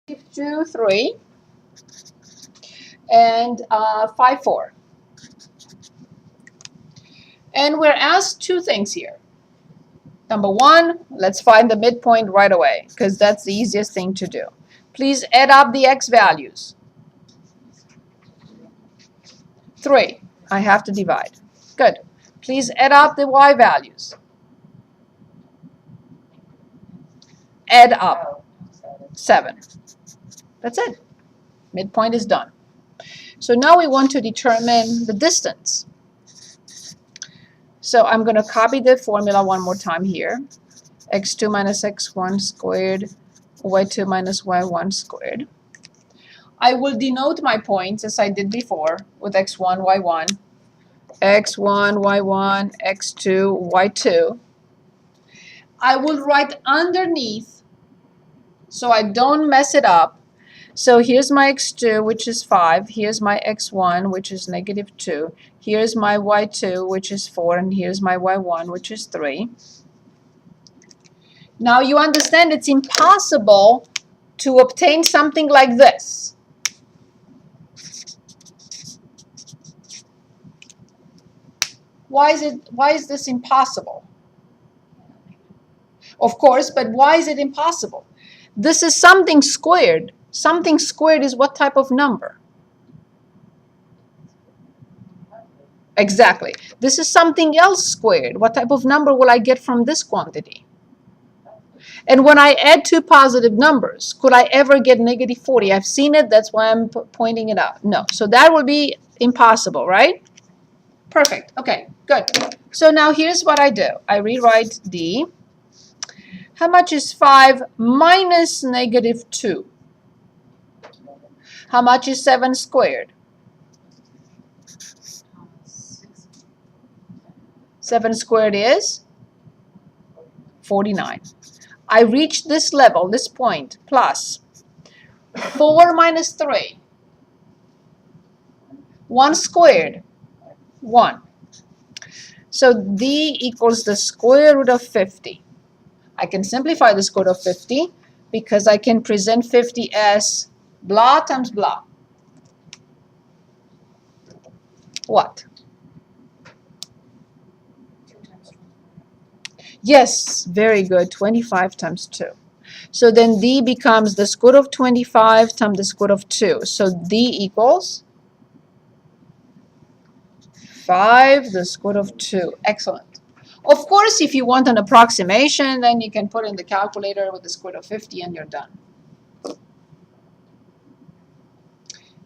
2, 3, and 5, 4. And we're asked two things here. Number one, let's find the midpoint right away, because that's the easiest thing to do. Please add up the x values. 3. I have to divide. Good. Please add up the y values. Add up. 7. That's it. Midpoint is done. So now we want to determine the distance. So I'm going to copy the formula one more time here. x2 minus x1 squared, y2 minus y1 squared. I will denote my points as I did before with x1, y1, x1, y1, x2, y2. I will write underneath so I don't mess it up. So here's my x2, which is 5. Here's my x1, which is negative 2. Here's my y2, which is 4. And here's my y1, which is 3. Now you understand it's impossible to obtain something like this. Why is this impossible? Of course, but why is it impossible? This is something squared. Something squared is what type of number? Exactly. This is something else squared. What type of number will I get from this quantity? And when I add two positive numbers, could I ever get negative 40? I've seen it. That's why I'm pointing it out. No. So that will be impossible, right? Perfect. Okay, good. So now here's what I do. I rewrite D. How much is 5 minus negative 2? How much is 7 squared? 7 squared is 49. I reached this level, this point, plus 4 minus 3. 1 squared, 1. So D equals the square root of 50. I can simplify the square root of 50 because I can present 50 as blah times blah. What? Yes, very good. 25 times 2. So then D becomes the square root of 25 times the square root of 2. So D equals 5 the square root of 2. Excellent. Of course, if you want an approximation, then you can put in the calculator with the square root of 50 and you're done.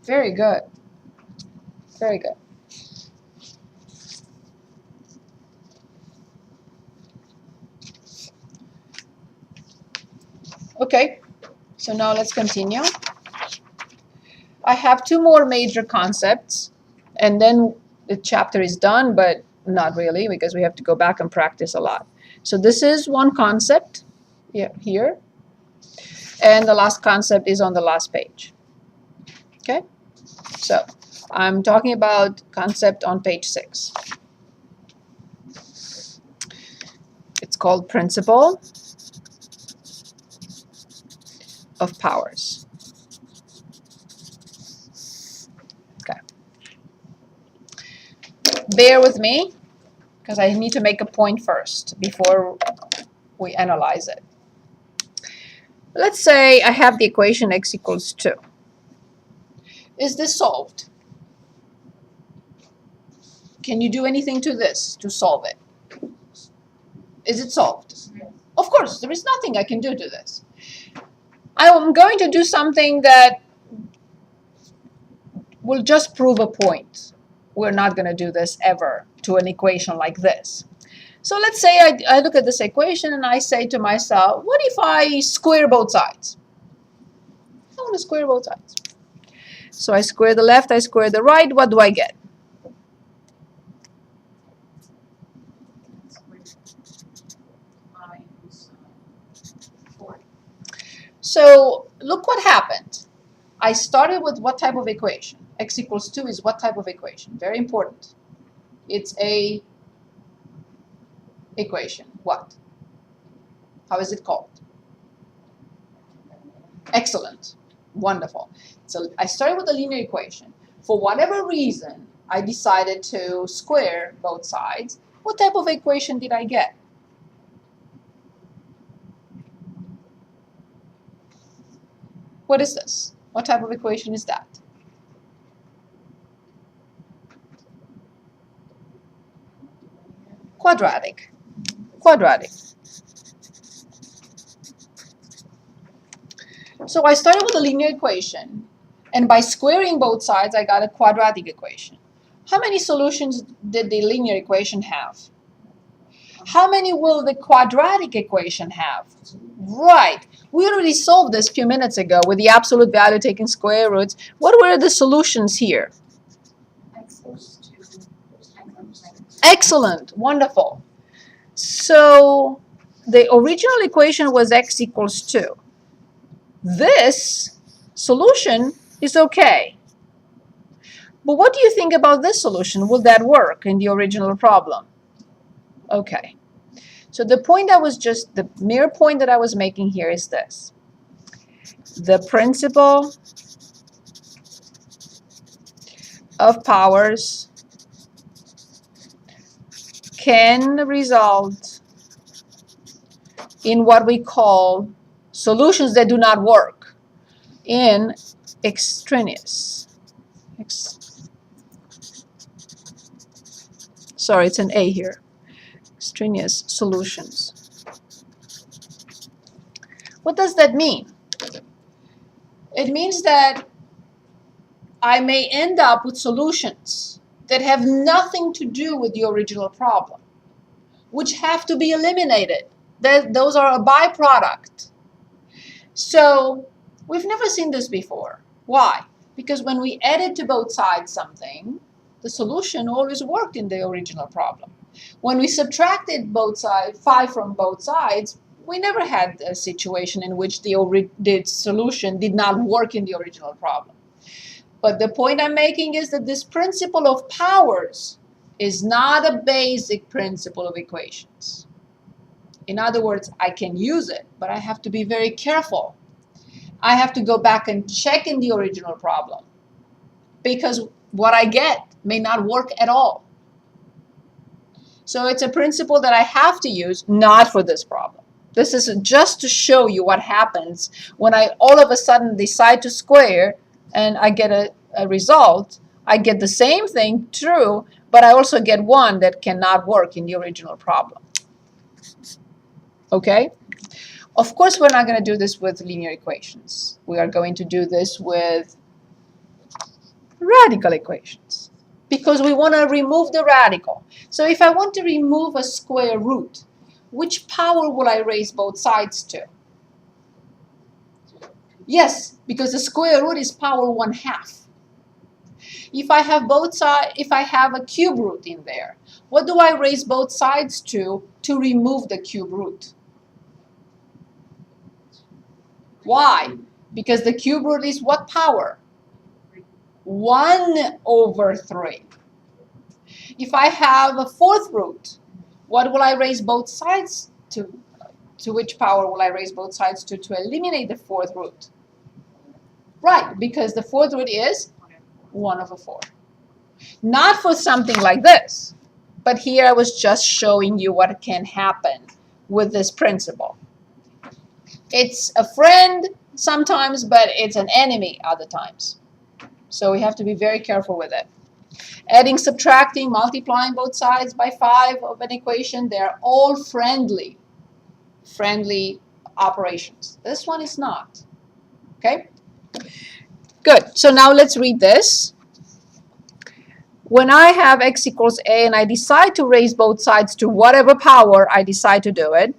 Very good. Very good. Okay, so now let's continue. I have two more major concepts, and then the chapter is done, but not really, because we have to go back and practice a lot. So this is one concept here, and the last concept is on the last page. Okay, so I'm talking about concept on page 6. It's called principle of powers. Okay. Bear with me, because I need to make a point first before we analyze it. Let's say I have the equation x equals 2. Is this solved? Can you do anything to this to solve it? Is it solved? Of course, there is nothing I can do to this. I'm going to do something that will just prove a point. We're not going to do this ever to an equation like this. So let's say I look at this equation and I say to myself, what if I square both sides? I want to square both sides. So I square the left, I square the right. What do I get? So look what happened. I started with what type of equation? X equals 2 is what type of equation? Very important. It's a equation. What? How is it called? Excellent. Wonderful. So I started with a linear equation. For whatever reason, I decided to square both sides. What type of equation did I get? What is this? What type of equation is that? Quadratic. Quadratic. So I started with a linear equation, and by squaring both sides, I got a quadratic equation. How many solutions did the linear equation have? How many will the quadratic equation have? Right. We already solved this a few minutes ago with the absolute value taking square roots. What were the solutions here? Excellent. Wonderful. So the original equation was x equals 2. This solution is okay. But what do you think about this solution? Will that work in the original problem? Okay. So the mere point that I was making here is this. The principle of powers can result in what we call solutions that do not work in extraneous. Sorry, it's an A here. Extraneous solutions. What does that mean? It means that I may end up with solutions that have nothing to do with the original problem, which have to be eliminated. Those are a byproduct. So we've never seen this before. Why? Because when we added to both sides something, the solution always worked in the original problem. When we subtracted both sides, 5 from both sides, we never had a situation in which the solution did not work in the original problem. But the point I'm making is that this principle of powers is not a basic principle of equations. In other words, I can use it, but I have to be very careful. I have to go back and check in the original problem, because what I get may not work at all. So it's a principle that I have to use, not for this problem. This is just to show you what happens when I all of a sudden decide to square and I get a result. I get the same thing true, but I also get one that cannot work in the original problem. Okay? Of course, we're not going to do this with linear equations. We are going to do this with radical equations, because we want to remove the radical. So if I want to remove a square root, which power will I raise both sides to? Yes, because the square root is power 1/2. If I have if I have a cube root in there, what do I raise both sides to remove the cube root? Why? Because the cube root is what power? 1/3. If I have a fourth root, what will I raise both sides to? To which power will I raise both sides to eliminate the fourth root? Right, because the fourth root is 1/4. Not for something like this, but here I was just showing you what can happen with this principle. It's a friend sometimes, but it's an enemy other times. So we have to be very careful with it. Adding, subtracting, multiplying both sides by 5 of an equation, they're all friendly operations. This one is not. Okay? Good. So now let's read this. When I have x equals a and I decide to raise both sides to whatever power I decide to do it,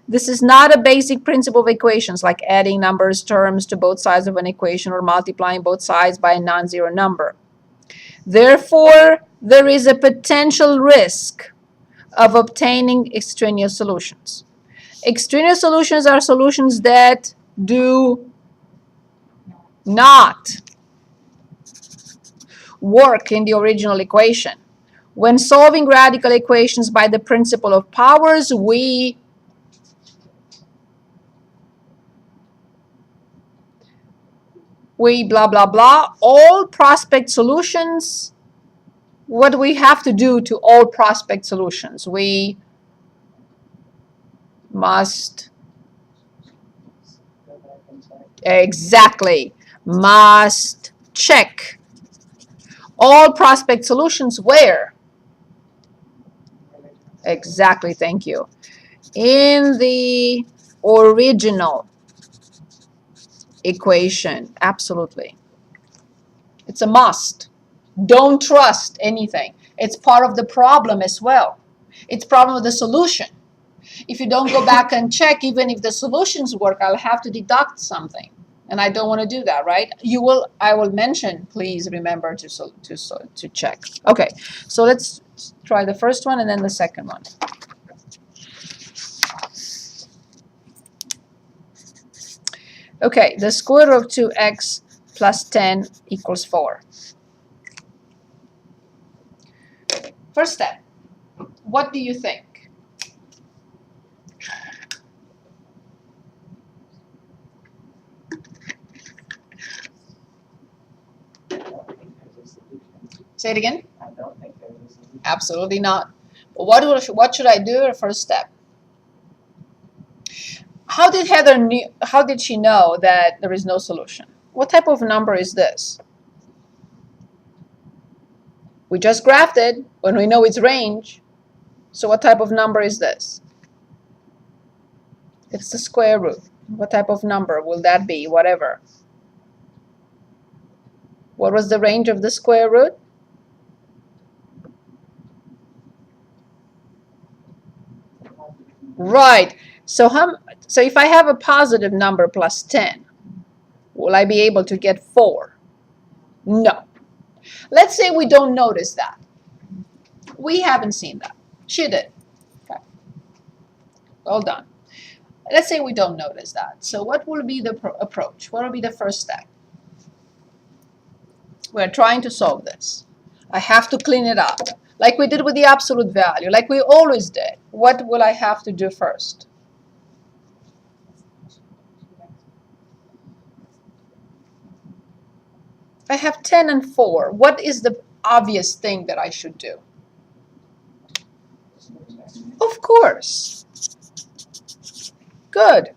this is not a basic principle of equations like adding numbers, terms to both sides of an equation or multiplying both sides by a non-zero number. Therefore, there is a potential risk of obtaining extraneous solutions. Extraneous solutions are solutions that do not work in the original equation. When solving radical equations by the principle of powers, we We blah, blah, blah. All prospect solutions. What do we have to do to all prospect solutions? We must, exactly, must check all prospect solutions where? Exactly, thank you. In the original equation, absolutely. It's a must. Don't trust anything. It's part of the problem as well. It's problem of the solution. If you don't go back and check, even if the solutions work, I'll have to deduct something. And I don't want to do that, right? I will mention, please remember to check. Okay, so let's try the first one and then the second one. Okay, the square root of 2x plus 10 equals 4. First step, what do you think? Say it again. I don't think there's a solution. Absolutely not. But what should I do at first step? How did she know that there is no solution? What type of number is this? We just graphed it when we know its range. So what type of number is this? It's the square root. What type of number will that be? Whatever. What was the range of the square root? Right. So if I have a positive number plus 10, will I be able to get 4? No. Let's say we don't notice that. We haven't seen that. She did. Okay. Well done. Let's say we don't notice that. So what will be the approach? What will be the first step? We're trying to solve this. I have to clean it up, like we did with the absolute value, like we always did. What will I have to do first? I have 10 and 4. What is the obvious thing that I should do? Of course. Good.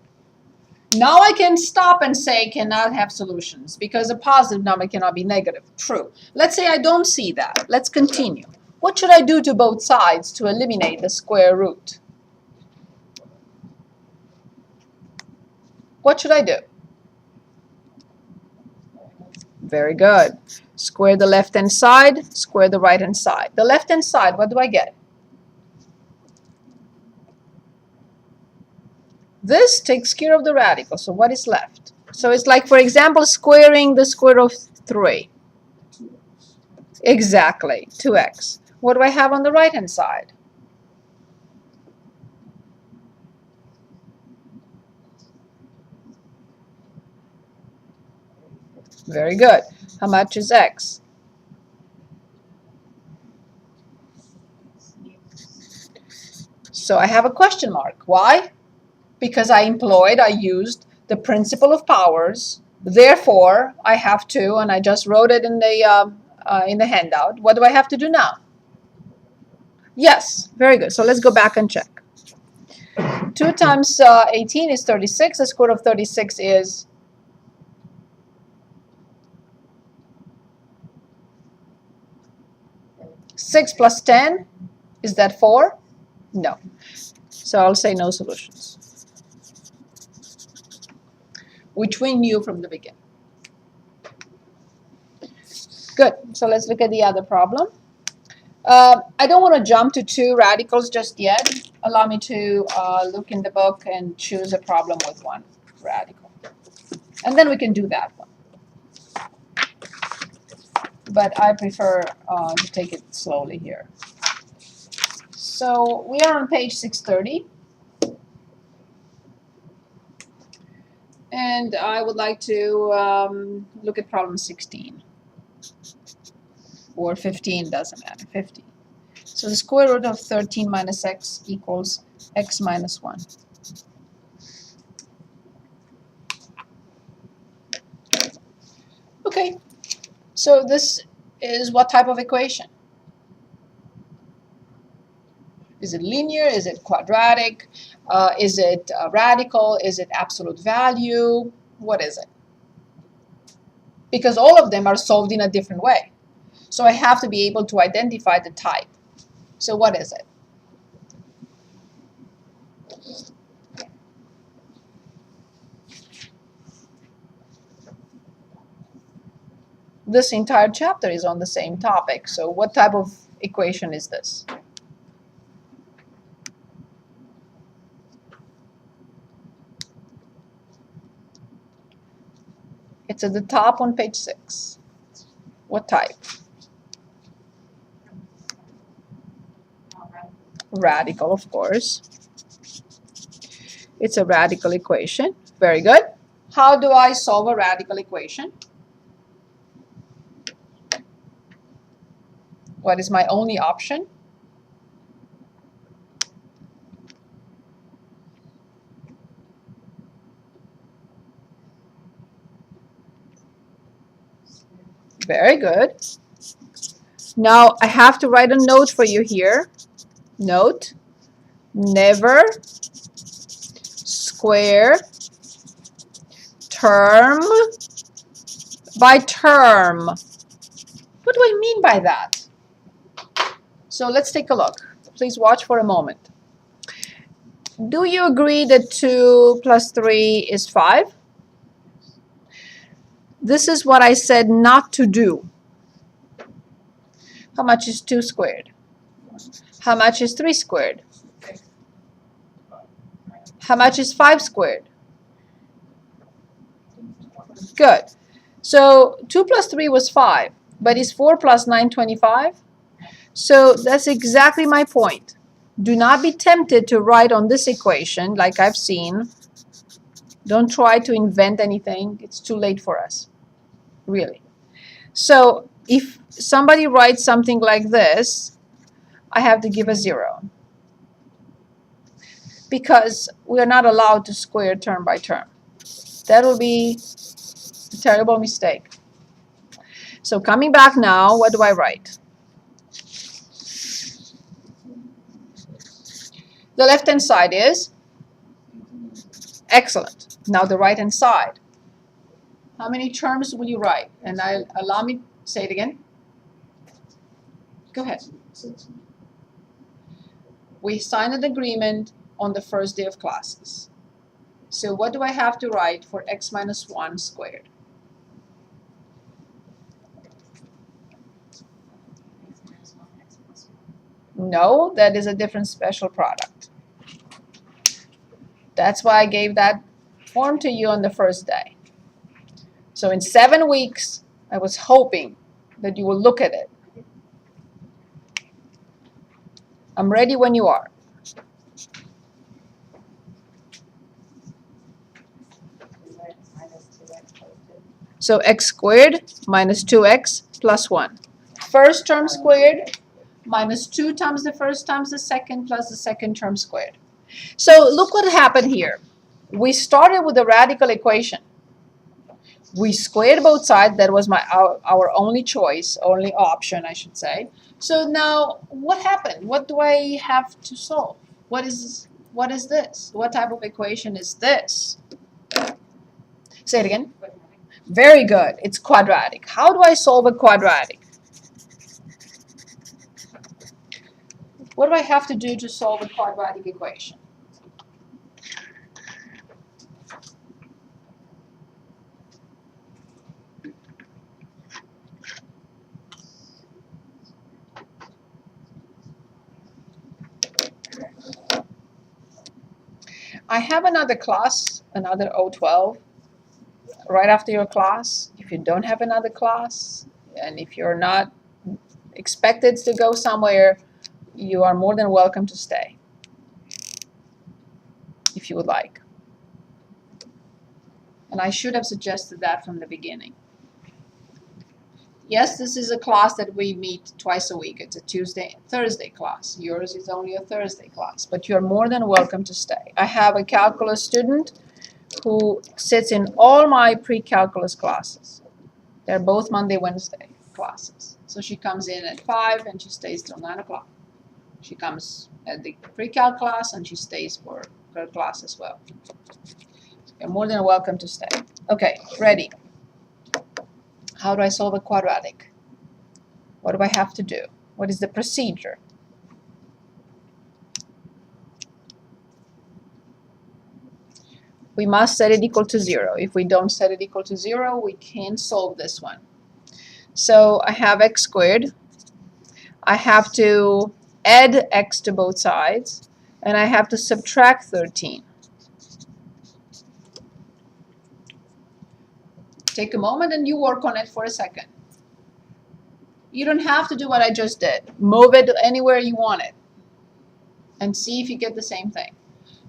Now I can stop and say cannot have solutions because a positive number cannot be negative. True. Let's say I don't see that. Let's continue. What should I do to both sides to eliminate the square root? What should I do? Very good. Square the left-hand side, square the right-hand side. The left-hand side, what do I get? This takes care of the radical, so what is left? So it's like, for example, squaring the square root of 3. Exactly, 2x. What do I have on the right-hand side? Very good. How much is x? So I have a question mark. Why? Because I used the principle of powers. Therefore, I have to, and I just wrote it in the handout. What do I have to do now? Yes, very good. So let's go back and check. 2 times 18 is 36. The square root of 36 is 6 plus 10. Is that 4? No. So I'll say no solutions, which we knew from the beginning. Good. So let's look at the other problem. I don't want to jump to 2 radicals just yet. Allow me to look in the book and choose a problem with 1 radical. And then we can do that one. But I prefer to take it slowly here. So we are on page 630. And I would like to look at problem 16. Or 15, doesn't matter, 15. So the square root of 13 minus x equals x minus 1. Okay, so this is what type of equation? Is it linear? Is it quadratic? Is it radical? Is it absolute value? What is it? Because all of them are solved in a different way. So I have to be able to identify the type. So what is it? This entire chapter is on the same topic. So what type of equation is this? It's at the top on page 6. What type? Radical, of course. It's a radical equation. Very good. How do I solve a radical equation? What is my only option? Very good. Now I have to write a note for you here. Note, never square term by term. What do I mean by that? So let's take a look. Please watch for a moment. Do you agree that 2 plus 3 is 5? This is what I said not to do. How much is 2 squared? How much is 3 squared? How much is 5 squared? Good. So 2 plus 3 was 5, but is 4 plus 9 25? So that's exactly my point. Do not be tempted to write on this equation like I've seen. Don't try to invent anything. It's too late for us, really. So if somebody writes something like this, I have to give a 0. Because we are not allowed to square term by term. That will be a terrible mistake. So coming back now, what do I write? The left-hand side is excellent. Now the right-hand side. How many terms will you write? And allow me, say it again. Go ahead. We signed an agreement on the first day of classes. So what do I have to write for x minus 1 squared? No, that is a different special product. That's why I gave that form to you on the first day. So in 7 weeks, I was hoping that you will look at it. I'm ready when you are. So x squared minus 2x plus 1. First term squared minus 2 times the first times the second plus the second term squared. So look what happened here. We started with a radical equation. We squared both sides. That was our only choice, only option, I should say. So now what happened? What do I have to solve? What is this? What type of equation is this? Say it again. Very good. It's quadratic. How do I solve a quadratic? What do I have to do to solve a quadratic equation? I have another class, another O12, right after your class. If you don't have another class, and if you're not expected to go somewhere, you are more than welcome to stay, if you would like. And I should have suggested that from the beginning. Yes, this is a class that we meet twice a week. It's a Tuesday, Thursday class. Yours is only a Thursday class, but you're more than welcome to stay. I have a calculus student who sits in all my pre-calculus classes. They're both Monday, Wednesday classes. So she comes in at 5 and she stays till 9 o'clock. She comes at the pre-calc class and she stays for her class as well. You're more than welcome to stay. Okay, ready. How do I solve a quadratic? What do I have to do? What is the procedure? We must set it equal to 0. If we don't set it equal to 0, we can't solve this one. So I have x squared. I have to add x to both sides, and I have to subtract 13. Take a moment and you work on it for a second. You don't have to do what I just did. Move it anywhere you want it and see if you get the same thing.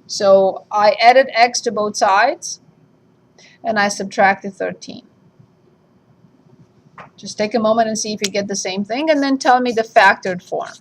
So I added x to both sides and I subtracted 13. Just take a moment and see if you get the same thing and then tell me the factored form.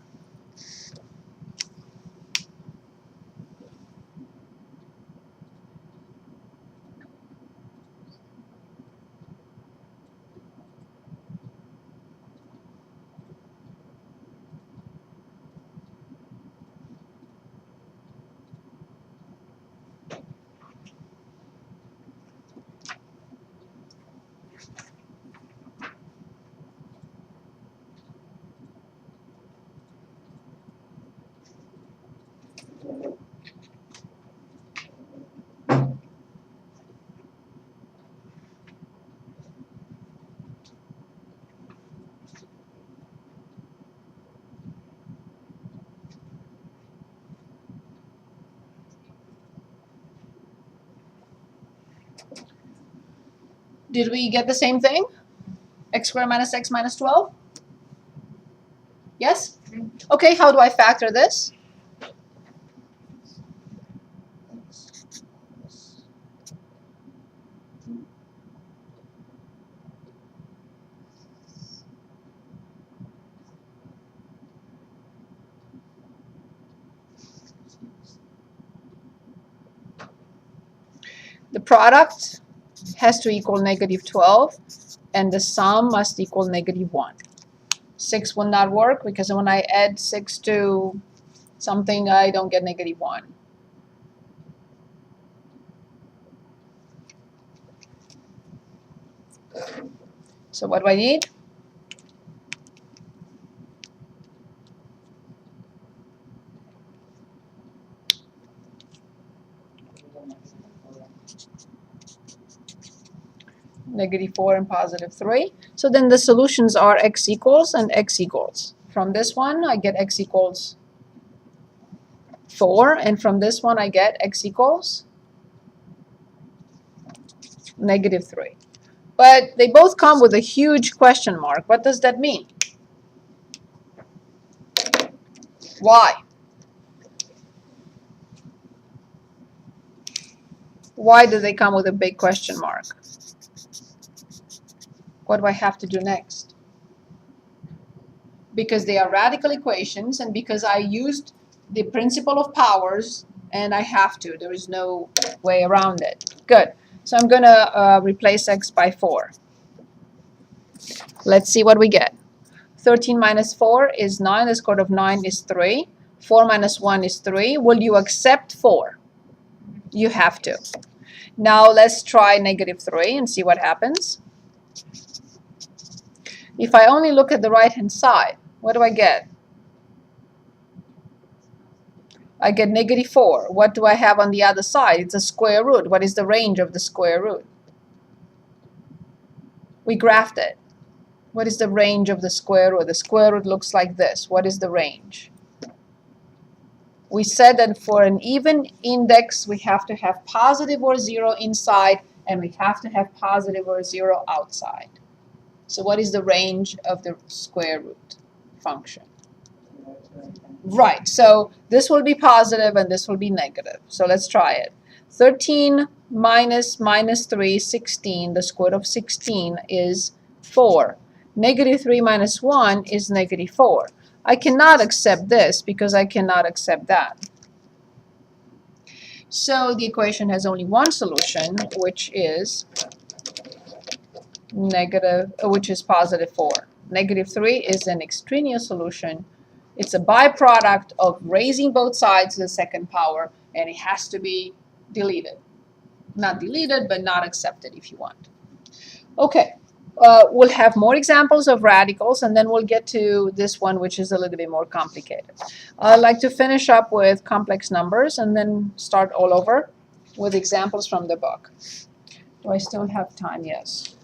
Did we get the same thing? X squared minus x minus 12? Yes? Okay, how do I factor this? The product has to equal negative 12, and the sum must equal negative 1. 6 will not work because when I add 6 to something, I don't get negative 1. So what do I need? Negative 4 and positive 3. So then the solutions are x equals and x equals. From this one, I get x equals 4, and from this one, I get x equals negative 3. But they both come with a huge question mark. What does that mean? Why? Why do they come with a big question mark? What do I have to do next? Because they are radical equations and because I used the principle of powers and I have to. There is no way around it. Good. So I'm going to replace x by 4. Let's see what we get. 13 minus 4 is 9. The square root of 9 is 3. 4 minus 1 is 3. Will you accept 4? You have to. Now let's try negative 3 and see what happens. If I only look at the right-hand side, what do I get? I get negative 4. What do I have on the other side? It's a square root. What is the range of the square root? We graphed it. What is the range of the square root? The square root looks like this. What is the range? We said that for an even index, we have to have positive or 0 inside, and we have to have positive or 0 outside. So what is the range of the square root function? Right, so this will be positive and this will be negative. So let's try it. 13 minus 3, 16. The square root of 16 is 4. Negative 3 minus 1 is negative 4. I cannot accept this because I cannot accept that. So the equation has only one solution, which is which is positive 4. Negative 3 is an extraneous solution. It's a byproduct of raising both sides to the second power, and it has to be deleted. Not deleted, but not accepted if you want. Okay, we'll have more examples of radicals, and then we'll get to this one, which is a little bit more complicated. I'd like to finish up with complex numbers and then start all over with examples from the book. Do I still have time? Yes.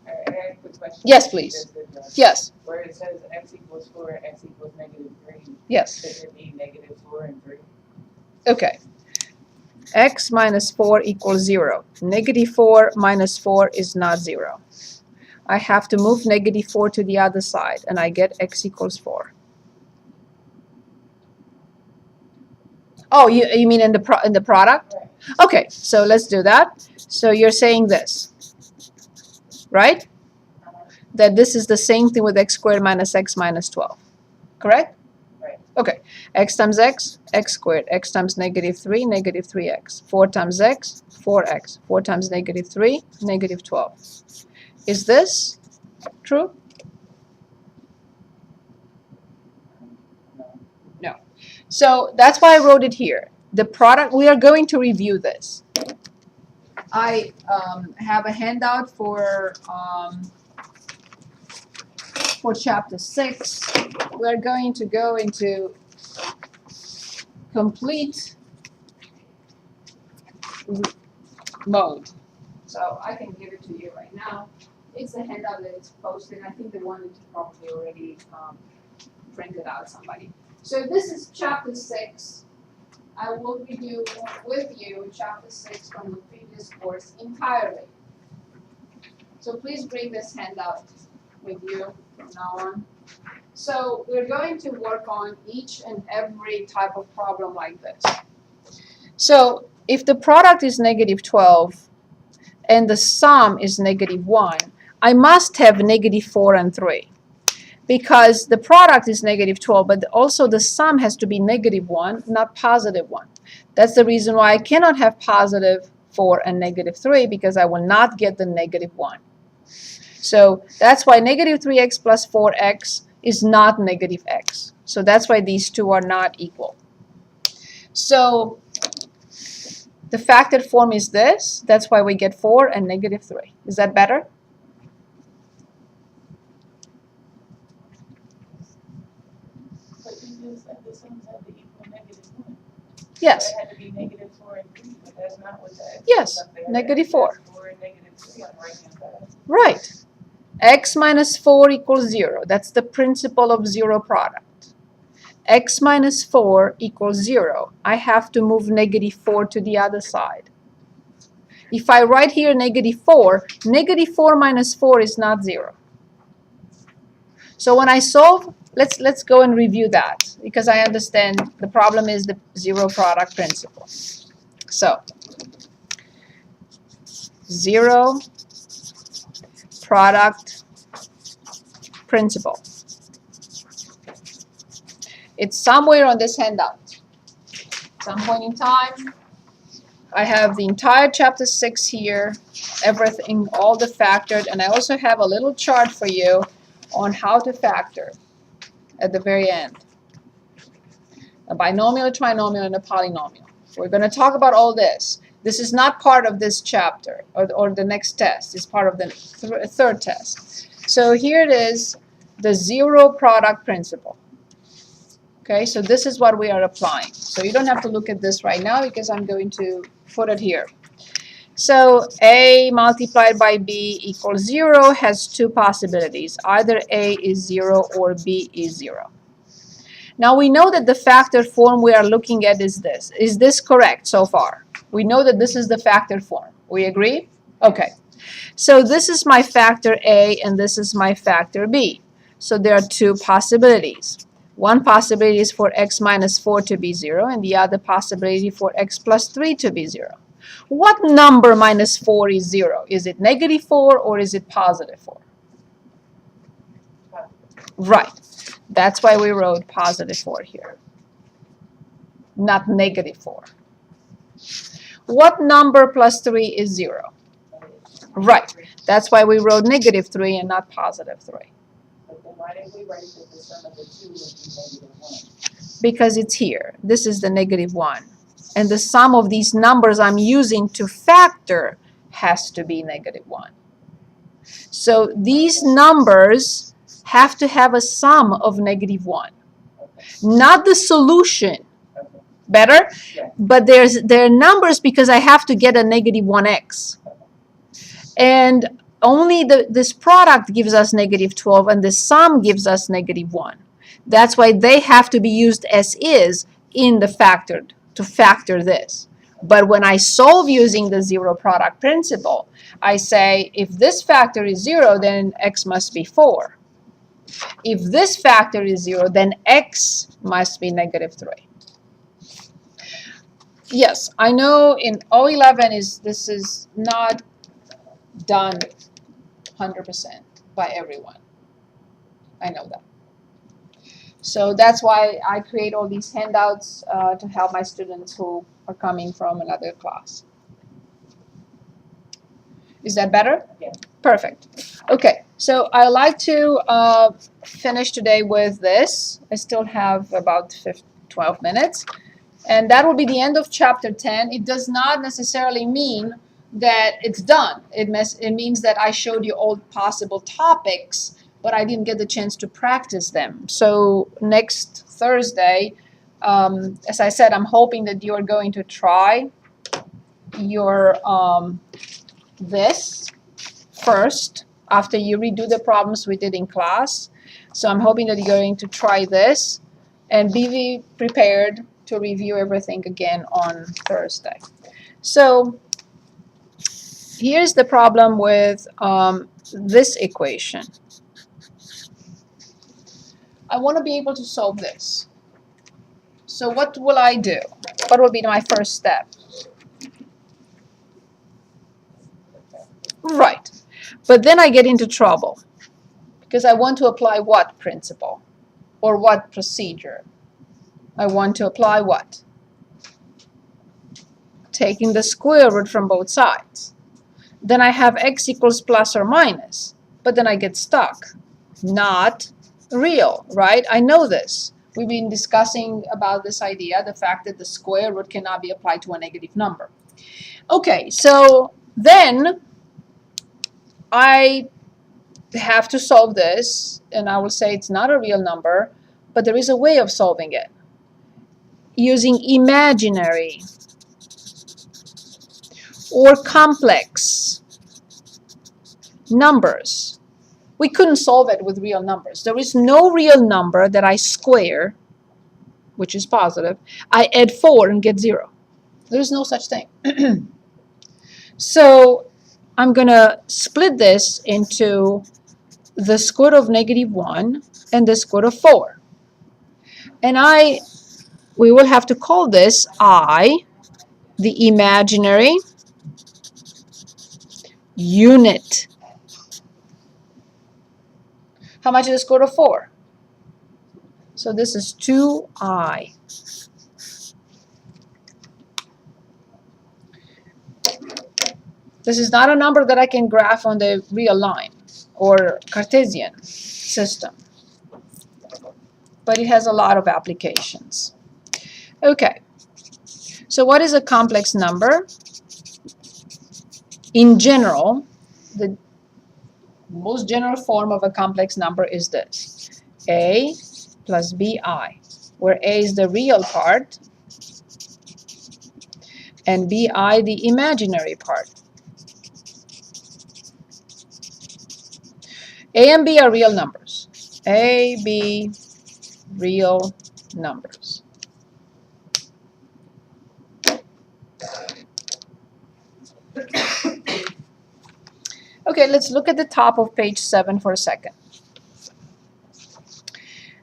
I have a quick question. Yes, please. Yes. Where it says x equals 4 and x equals negative 3, Yes. should it be negative 4 and 3? Okay. X minus 4 equals 0. Negative 4 minus 4 is not 0. I have to move negative 4 to the other side, and I get x equals 4. Oh, you mean in the product? Right. Okay, so let's do that. So you're saying this, right? That this is the same thing with x squared minus x minus 12, correct? Right. Okay, x times x, x squared, x times negative 3, negative 3x, 4 times x, 4x, 4 times negative 3, negative 12. Is this true? No. So that's why I wrote it here. The product, we are going to review this. I have a handout for chapter 6. We're going to go into complete mode. So I can give it to you right now. It's a handout that is posted. I think the one that you probably already printed out somebody. So this is chapter 6. I will review with you chapter 6 from the previous course entirely. So please bring this handout with you from now on. So we're going to work on each and every type of problem like this. So if the product is negative 12 and the sum is negative 1, I must have negative 4 and 3. Because the product is negative 12, but also the sum has to be negative 1, not positive 1. That's the reason why I cannot have positive 4 and negative 3, because I will not get the negative 1. So that's why negative 3x plus 4x is not negative x. So that's why these two are not equal. So the factored form is this. That's why we get 4 and negative 3. Is that better? The sums have to equal negative 1. Yes. So it had to be negative 4 and 3, but that's not what the x Yes, is up there. negative 4. 4 and negative 3 on the right-hand side. Right. X minus 4 equals 0. That's the principle of zero product. X minus 4 equals 0. I have to move negative 4 to the other side. If I write here negative 4, negative 4 minus 4 is not 0. So when I solve, let's go and review that, because I understand the problem is the zero product principle. So, zero product principle. It's somewhere on this handout. Some point in time, I have the entire chapter 6 here, everything, all the factored, and I also have a little chart for you on how to factor at the very end. A binomial, a trinomial, and a polynomial. We're going to talk about all this. This is not part of this chapter or the next test. It's part of the third test. So here it is, the zero product principle. Okay, so this is what we are applying. So you don't have to look at this right now because I'm going to put it here. So A multiplied by B equals 0 has two possibilities. Either A is 0 or B is 0. Now we know that the factored form we are looking at is this. Is this correct so far? We know that this is the factored form. We agree? Okay. So this is my factor A and this is my factor B. So there are two possibilities. One possibility is for x minus 4 to be 0 and the other possibility for x plus 3 to be 0. What number minus 4 is 0? Is it negative 4 or is it positive 4? Right. That's why we wrote positive 4 here, not negative 4. What number plus 3 is 0? Right. That's why we wrote -3 and not +3. But then why didn't we write that the sum of the two would be -1? Because it's here. This is the -1. And the sum of these numbers I'm using to factor has to be -1. So these numbers have to have a sum of -1. Not the solution. Okay. Better? Yeah. But they're numbers because I have to get a -1x. And only this product gives us -12 and the sum gives us -1. That's why they have to be used as is in the factored to factor this. But when I solve using the zero product principle, I say if this factor is 0, then x must be 4. If this factor is 0, then x must be -3. Yes, I know in O11 this is not done 100% by everyone. I know that. So that's why I create all these handouts to help my students who are coming from another class. Is that better? Yeah. Perfect. Okay, so I like to finish today with this. I still have about 12 minutes. And that will be the end of chapter 10. It does not necessarily mean that it's done. It means that I showed you all possible topics, but I didn't get the chance to practice them. So next Thursday, as I said, I'm hoping that you're going to try your this first after you redo the problems we did in class. So I'm hoping that you're going to try this and be prepared to review everything again on Thursday. So here's the problem with this equation. I want to be able to solve this. So what will I do? What will be my first step? Right. But then I get into trouble because I want to apply what principle or what procedure? I want to apply what? Taking the square root from both sides. Then I have x equals plus or minus, but then I get stuck. Not real, right? I know this. We've been discussing about this idea, the fact that the square root cannot be applied to a negative number. Okay, so then I have to solve this, and I will say it's not a real number, but there is a way of solving it. Using imaginary or complex numbers. We couldn't solve it with real numbers. There is no real number that I square, which is positive, I add 4 and get 0. There is no such thing. So I'm going to split this into the square root of -1 and the square root of 4. And we will have to call this I, the imaginary unit. How much is the square root of 4? So this is 2I. This is not a number that I can graph on the real line or Cartesian system, but it has a lot of applications. Okay, so what is a complex number? In general, the most general form of a complex number is this: a plus bi, where a is the real part and bi the imaginary part. A and b are real numbers. A, b, real numbers. Okay, let's look at the top of page 7 for a second.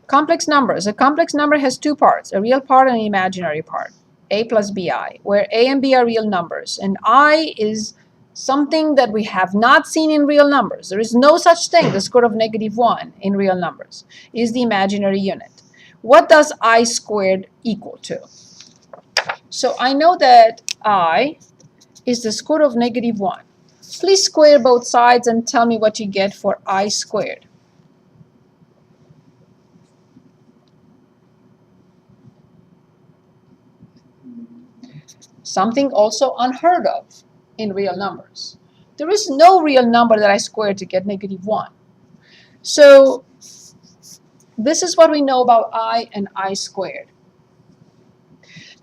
Complex numbers. A complex number has two parts, a real part and an imaginary part, a plus bi, where a and b are real numbers, and I is something that we have not seen in real numbers. There is no such thing, the square root of -1 in real numbers, is the imaginary unit. What does I squared equal to? So I know that I is the square root of -1. Please square both sides and tell me what you get for I squared. Something also unheard of in real numbers. There is no real number that I squared to get -1. So this is what we know about I and I squared.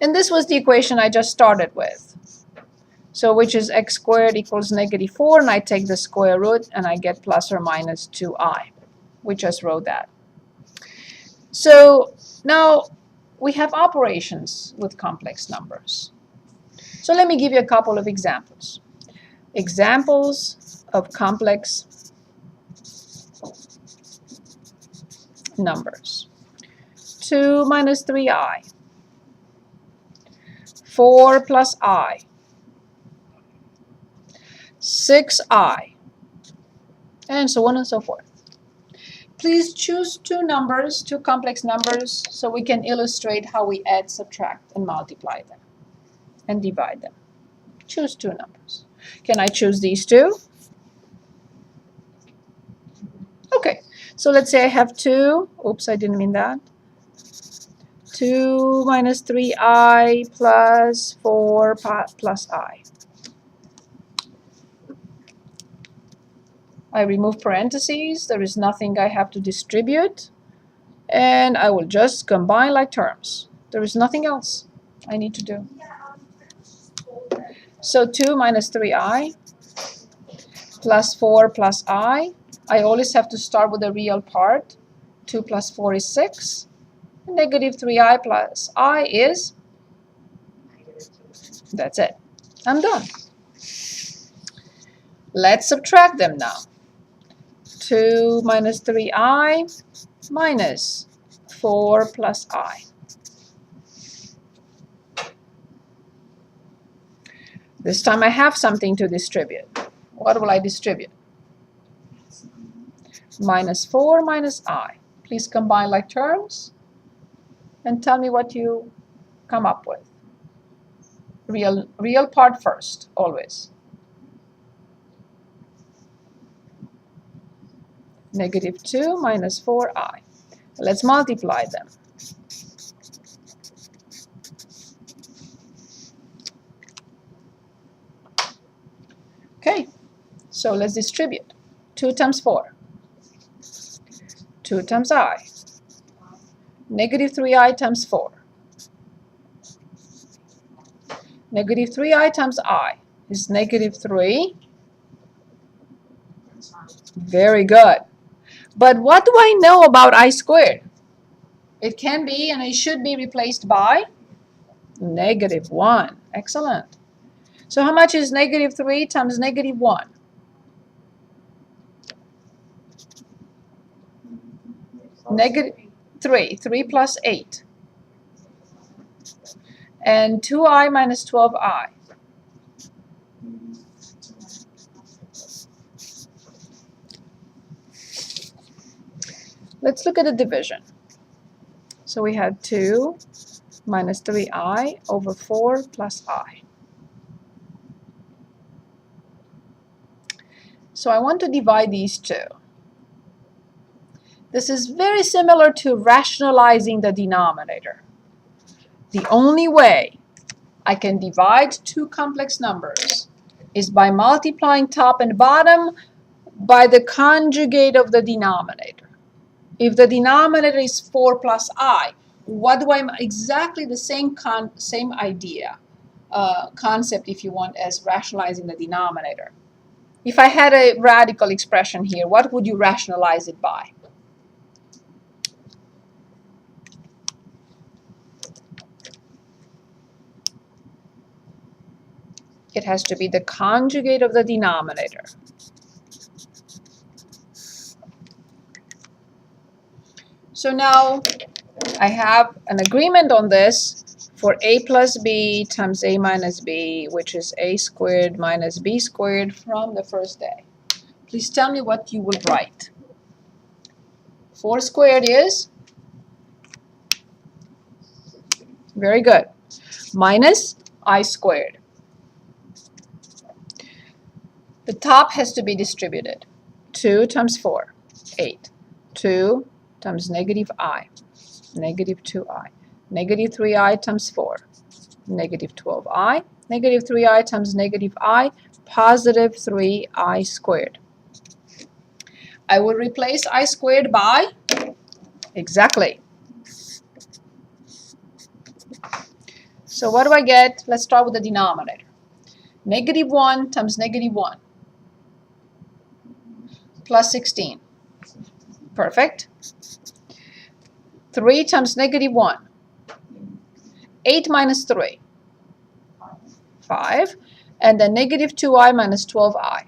And this was the equation I just started with. So which is x squared equals -4, and I take the square root and I get plus or minus 2i. We just wrote that. So now we have operations with complex numbers. So let me give you a couple of examples. Examples of complex numbers. 2 minus 3i, 4 plus I, 6i, and so on and so forth. Please choose two complex numbers, so we can illustrate how we add, subtract, and multiply them, and divide them. Choose two numbers. Can I choose these two? Okay, so let's say I have 2, oops, I didn't mean that. 2 minus 3i plus 4 plus I. I remove parentheses, there is nothing I have to distribute, and I will just combine like terms. There is nothing else I need to do. So 2 minus 3i plus 4 plus I always have to start with the real part. 2 plus 4 is 6. Negative 3i plus I is, that's it. I'm done. Let's subtract them now. 2 minus 3i minus 4 plus I. This time I have something to distribute. What will I distribute? Minus 4 minus I. Please combine like terms and tell me what you come up with. Real part first, always. Negative 2 minus 4i. Let's multiply them. Okay, so let's distribute. 2 times 4. 2 times I. Negative 3i times 4. Negative 3i times I is negative 3. Very good. But what do I know about I squared? It can be and it should be replaced by -1. Excellent. So how much is negative 3 times -1? Negative 3. 3 plus 8. And 2i minus 12i. Let's look at the division. So we have 2 minus 3i over 4 plus I. So I want to divide these two. This is very similar to rationalizing the denominator. The only way I can divide two complex numbers is by multiplying top and bottom by the conjugate of the denominator. If the denominator is 4 plus I, what do I exactly the same idea, concept if you want, as rationalizing the denominator. If I had a radical expression here, what would you rationalize it by? It has to be the conjugate of the denominator. So now I have an agreement on this for a plus b times a minus b, which is a squared minus b squared from the first day. Please tell me what you would write. 4 squared is? Very good. Minus I squared. The top has to be distributed. 2 times 4, 8. 2 times negative I, negative 2i. Negative 3i times 4, negative 12i. Negative 3i times negative I, positive 3i squared. I will replace I squared by, exactly. So what do I get? Let's start with the denominator. Negative 1 times negative 1 plus 16. Perfect. 3 times negative 1. 8 minus 3. 5. And then negative 2i minus 12i.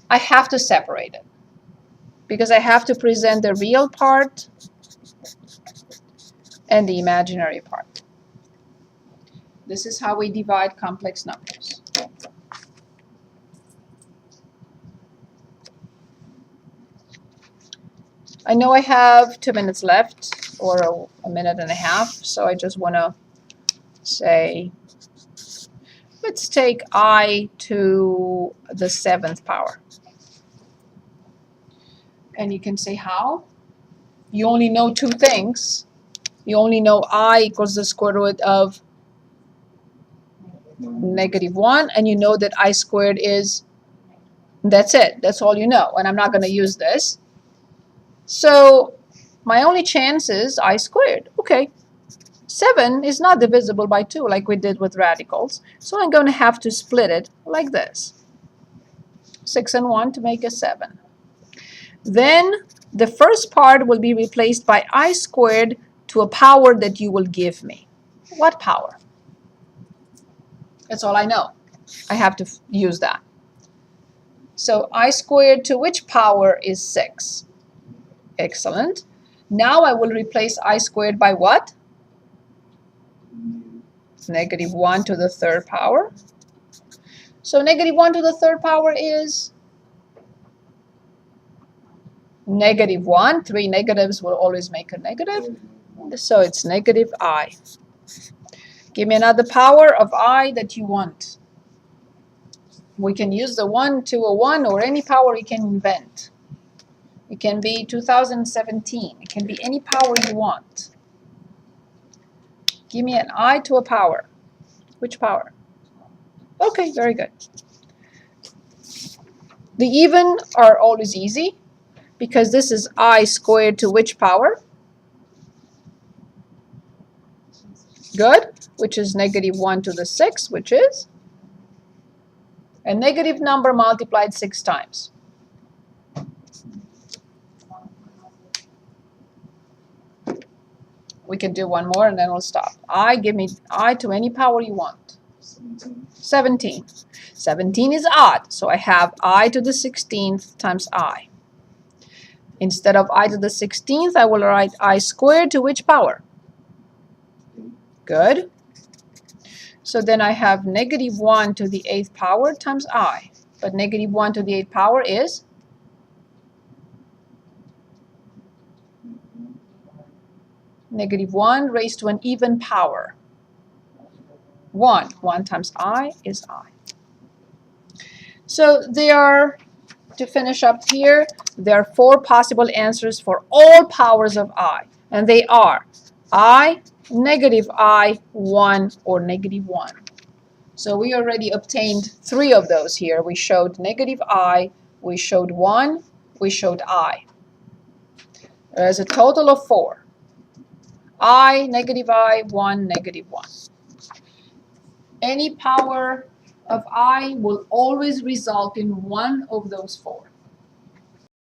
I have to separate it because I have to present the real part and the imaginary part. This is how we divide complex numbers. I know I have 2 minutes left, or a minute and a half, so I just want to say, let's take I to the 7th power. And you can say how? You only know 2 things. You only know I equals the square root of negative 1, and you know that I squared is, that's it. That's all you know, and I'm not going to use this. So my only chance is I squared. Okay, 7 is not divisible by 2 like we did with radicals, so I'm going to have to split it like this. 6 and 1 to make a 7. Then the first part will be replaced by I squared to a power that you will give me. What power? That's all I know. I have to use that. So I squared to which power is 6? Excellent. Now I will replace I squared by what? Negative 1 to the 3rd power. So negative 1 to the 3rd power is negative 1. 3 negatives will always make a negative. So it's negative I. Give me another power of I that you want. We can use the 1 to a 1 or any power you can invent. It can be 2017. It can be any power you want. Give me an I to a power. Which power? Okay, very good. The even are always easy because this is I squared to which power? Good, which is negative 1 to the 6, which is a negative number multiplied 6 times. We can do one more and then we'll stop. Give me I to any power you want. 17. 17 is odd, so I have I to the 16th times I. Instead of I to the 16th, I will write I squared to which power? Good. So then I have negative 1 to the 8th power times I. But negative 1 to the 8th power is? Negative 1 raised to an even power. 1. 1 times I is I. So to finish up here, there are 4 possible answers for all powers of I. And they are I, negative I, 1, or negative 1. So we already obtained 3 of those here. We showed negative I, we showed 1, we showed I. There's a total of 4. I, negative I, 1, negative 1. Any power of I will always result in one of those 4.